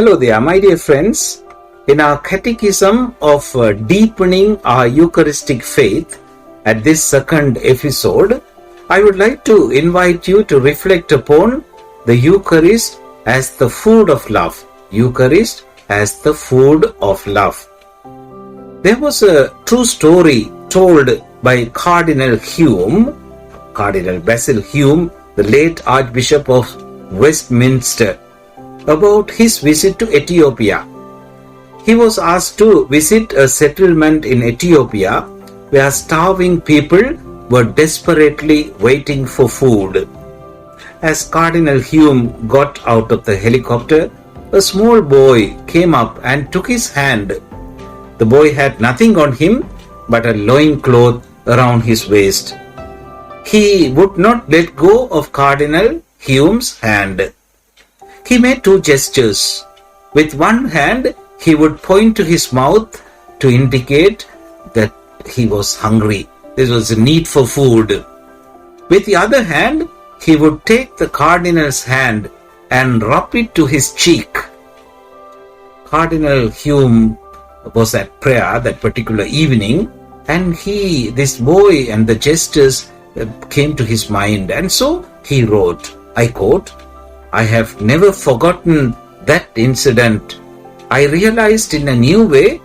Hello there, my dear friends. In our catechism of deepening our Eucharistic faith, at this second episode, I would like to invite you to reflect upon the Eucharist as the food of love. Eucharist as the food of love. There was a true story told by Cardinal Basil Hume, the late Archbishop of Westminster, about his visit to Ethiopia. He was asked to visit a settlement in Ethiopia where starving people were desperately waiting for food. As Cardinal Hume got out of the helicopter, a small boy came up and took his hand. The boy had nothing on him but a loincloth around his waist. He would not let go of Cardinal Hume's hand. He made two gestures. With one hand, he would point to his mouth to indicate that he was hungry. There was a need for food. With the other hand, he would take the Cardinal's hand and rub it to his cheek. Cardinal Hume was at prayer that particular evening, and this boy and the gestures came to his mind, and so he wrote, I quote, "I have never forgotten that incident. I realized in a new way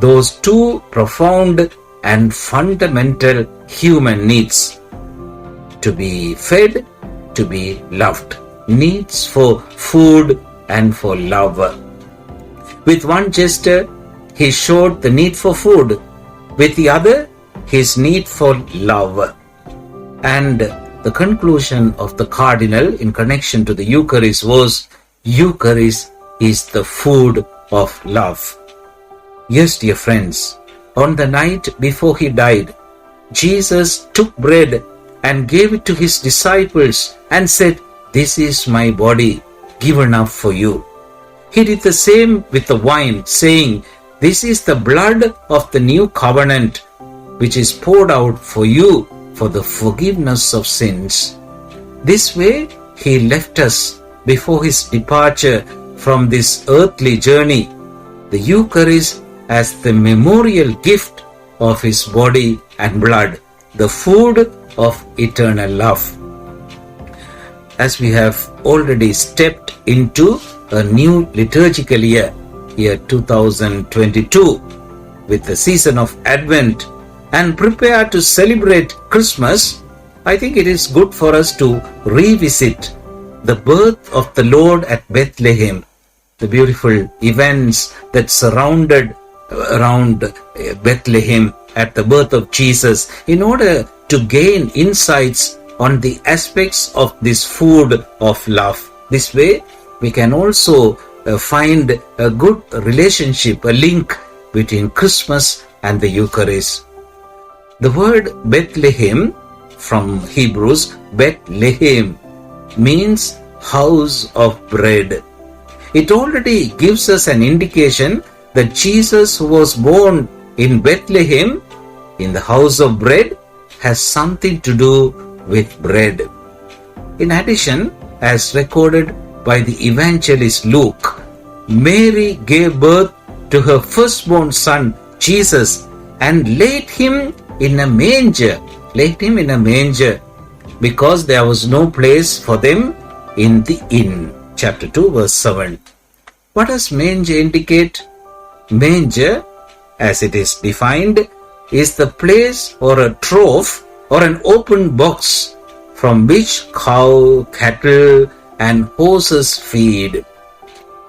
those two profound and fundamental human needs: to be fed, to be loved. Needs for food and for love." With one gesture, he showed the need for food. With the other, his need for love. And the conclusion of the Cardinal in connection to the Eucharist was, Eucharist is the food of love. Yes, dear friends, on the night before he died, Jesus took bread and gave it to his disciples and said, "This is my body given up for you." He did the same with the wine, saying, "This is the blood of the new covenant, which is poured out for you for the forgiveness of sins." This way, he left us before his departure from this earthly journey, the Eucharist as the memorial gift of his body and blood, the food of eternal love. As we have already stepped into a new liturgical year 2022, with the season of Advent, and prepare to celebrate Christmas, I think it is good for us to revisit the birth of the Lord at Bethlehem, the beautiful events that surrounded around Bethlehem at the birth of Jesus, in order to gain insights on the aspects of this food of love. This way, we can also find a good relationship, a link between Christmas and the Eucharist. The word Bethlehem, from Hebrews, Bethlehem, means house of bread. It already gives us an indication that Jesus, who was born in Bethlehem, in the house of bread, has something to do with bread. In addition, as recorded by the evangelist Luke, Mary gave birth to her firstborn son, Jesus, and laid him in a manger, because there was no place for them in the inn. Chapter 2, verse 7. What does manger indicate? Manger, as it is defined, is the place or a trough or an open box from which cow, cattle, and horses feed.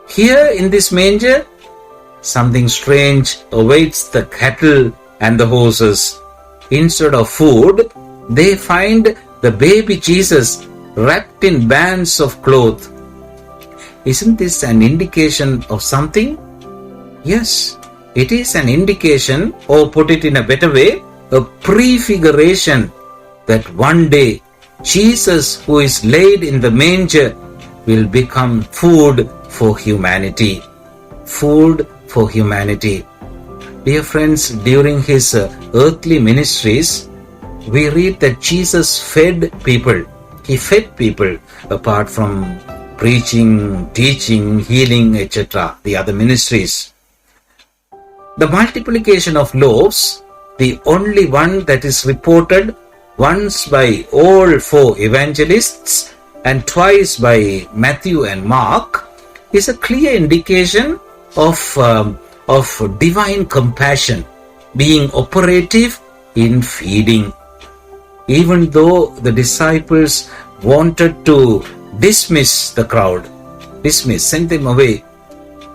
Here in this manger, something strange awaits the cattle and the horses. Instead of food, they find the baby Jesus wrapped in bands of cloth. Isn't this an indication of something? Yes, it is an indication, or put it in a better way, a prefiguration that one day Jesus, who is laid in the manger, will become food for humanity. Food for humanity. Dear friends, during his earthly ministries, we read that Jesus fed people. He fed people apart from preaching, teaching, healing, etc., the other ministries. The multiplication of loaves, the only one that is reported once by all four evangelists and twice by Matthew and Mark, is a clear indication of divine compassion being operative in feeding. Even though the disciples wanted to dismiss the crowd, send them away.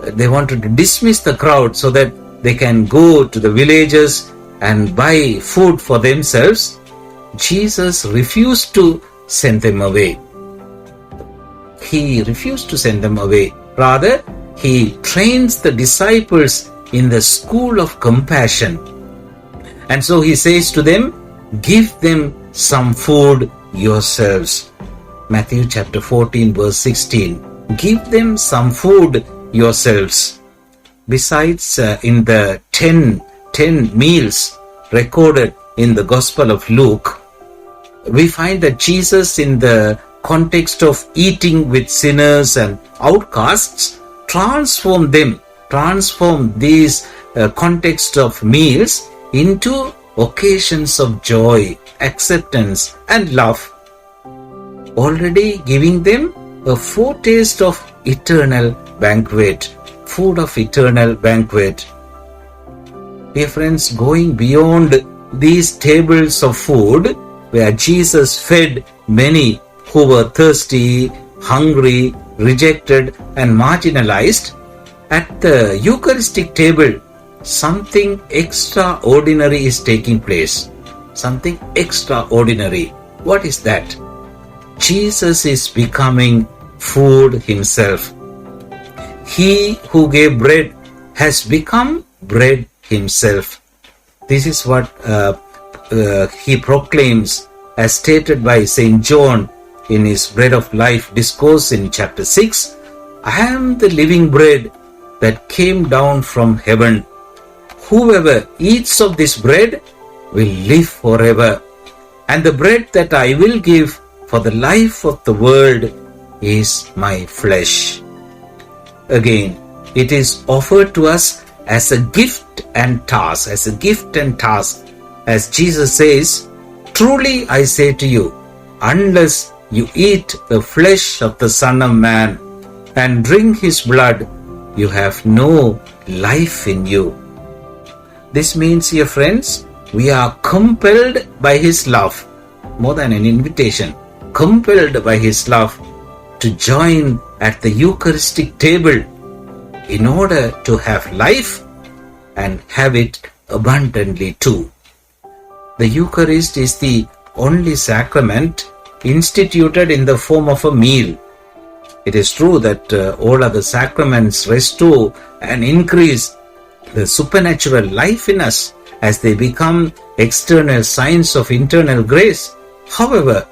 They wanted to dismiss the crowd so that they can go to the villages and buy food for themselves. Jesus refused to send them away. He refused to send them away. Rather, he trains the disciples in the school of compassion. And so he says to them, give them some food yourselves. Matthew chapter 14 verse 16. Give them some food yourselves. Besides, in the 10 meals recorded in the Gospel of Luke, we find that Jesus, in the context of eating with sinners and outcasts, transform these context of meals into occasions of joy, acceptance and love, already giving them a foretaste of eternal banquet, food of eternal banquet. Dear friends, going beyond these tables of food where Jesus fed many who were thirsty, hungry, rejected and marginalized, at the Eucharistic table, something extraordinary is taking place. Something extraordinary. What is that? Jesus is becoming food himself. He who gave bread has become bread himself. This is what he proclaims as stated by St. John in his Bread of Life discourse in chapter 6. I am the living bread that came down from heaven. Whoever eats of this bread will live forever. And the bread that I will give for the life of the world is my flesh. Again, it is offered to us as a gift and task, as Jesus says, truly I say to you, unless you eat the flesh of the Son of Man and drink his blood, you have no life in you. This means, dear friends, we are compelled by his love, more than an invitation, compelled by his love to join at the Eucharistic table in order to have life and have it abundantly too. The Eucharist is the only sacrament instituted in the form of a meal. It is true that all other sacraments restore and increase the supernatural life in us as they become external signs of internal grace. However,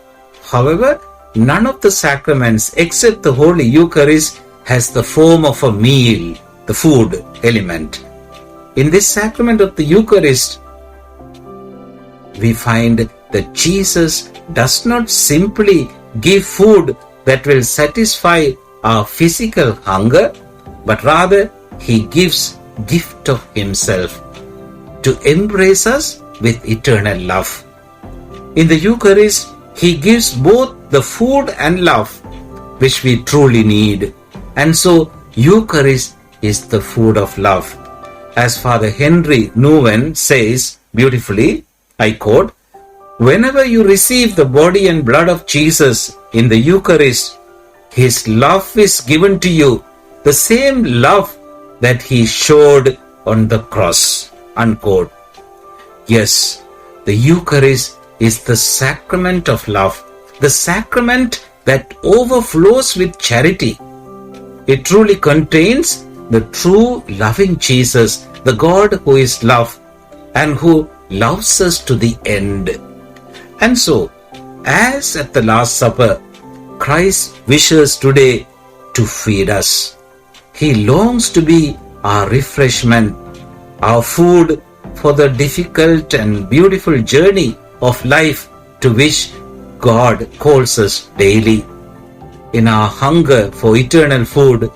none of the sacraments except the Holy Eucharist has the form of a meal, the food element. In this sacrament of the Eucharist, we find that Jesus does not simply give food that will satisfy our physical hunger, but rather he gives gift of himself to embrace us with eternal love. In the Eucharist, he gives both the food and love which we truly need. And so, Eucharist is the food of love. As Father Henry Nouwen says beautifully, I quote, whenever you receive the body and blood of Jesus in the Eucharist, his love is given to you, the same love that he showed on the cross. Unquote. Yes, the Eucharist is the sacrament of love, the sacrament that overflows with charity. It truly contains the true loving Jesus, the God who is love and who loves us to the end. And so, as at the Last Supper, Christ wishes today to feed us. He longs to be our refreshment, our food for the difficult and beautiful journey of life to which God calls us daily. in our hunger for eternal food,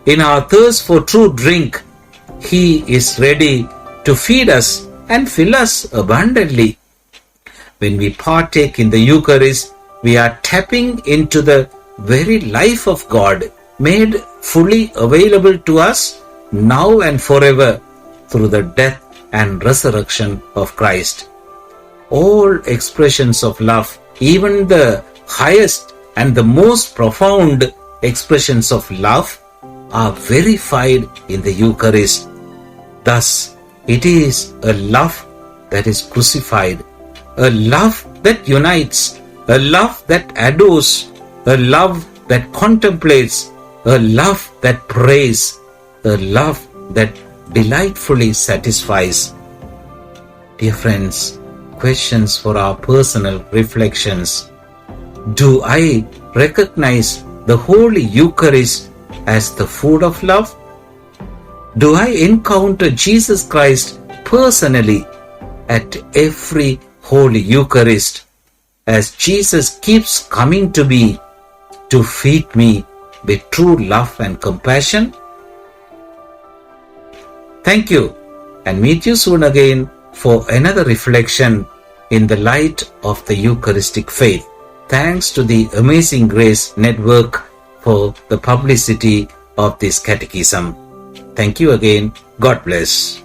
in our thirst for true drink, He is ready to feed us and fill us abundantly. When we partake in the Eucharist, we are tapping into the very life of God, made fully available to us now and forever through the death and resurrection of Christ. All expressions of love, even the highest and the most profound expressions of love, are verified in the Eucharist. Thus, it is a love that is crucified, a love that unites, a love that adores, a love that contemplates, a love that prays, a love that delightfully satisfies. Dear friends, questions for our personal reflections. Do I recognize the Holy Eucharist as the food of love? Do I encounter Jesus Christ personally at every Holy Eucharist, as Jesus keeps coming to me to feed me with true love and compassion? Thank you, and meet you soon again for another reflection in the light of the Eucharistic faith. Thanks to the Amazing Grace Network for the publicity of this catechism. Thank you again. God bless.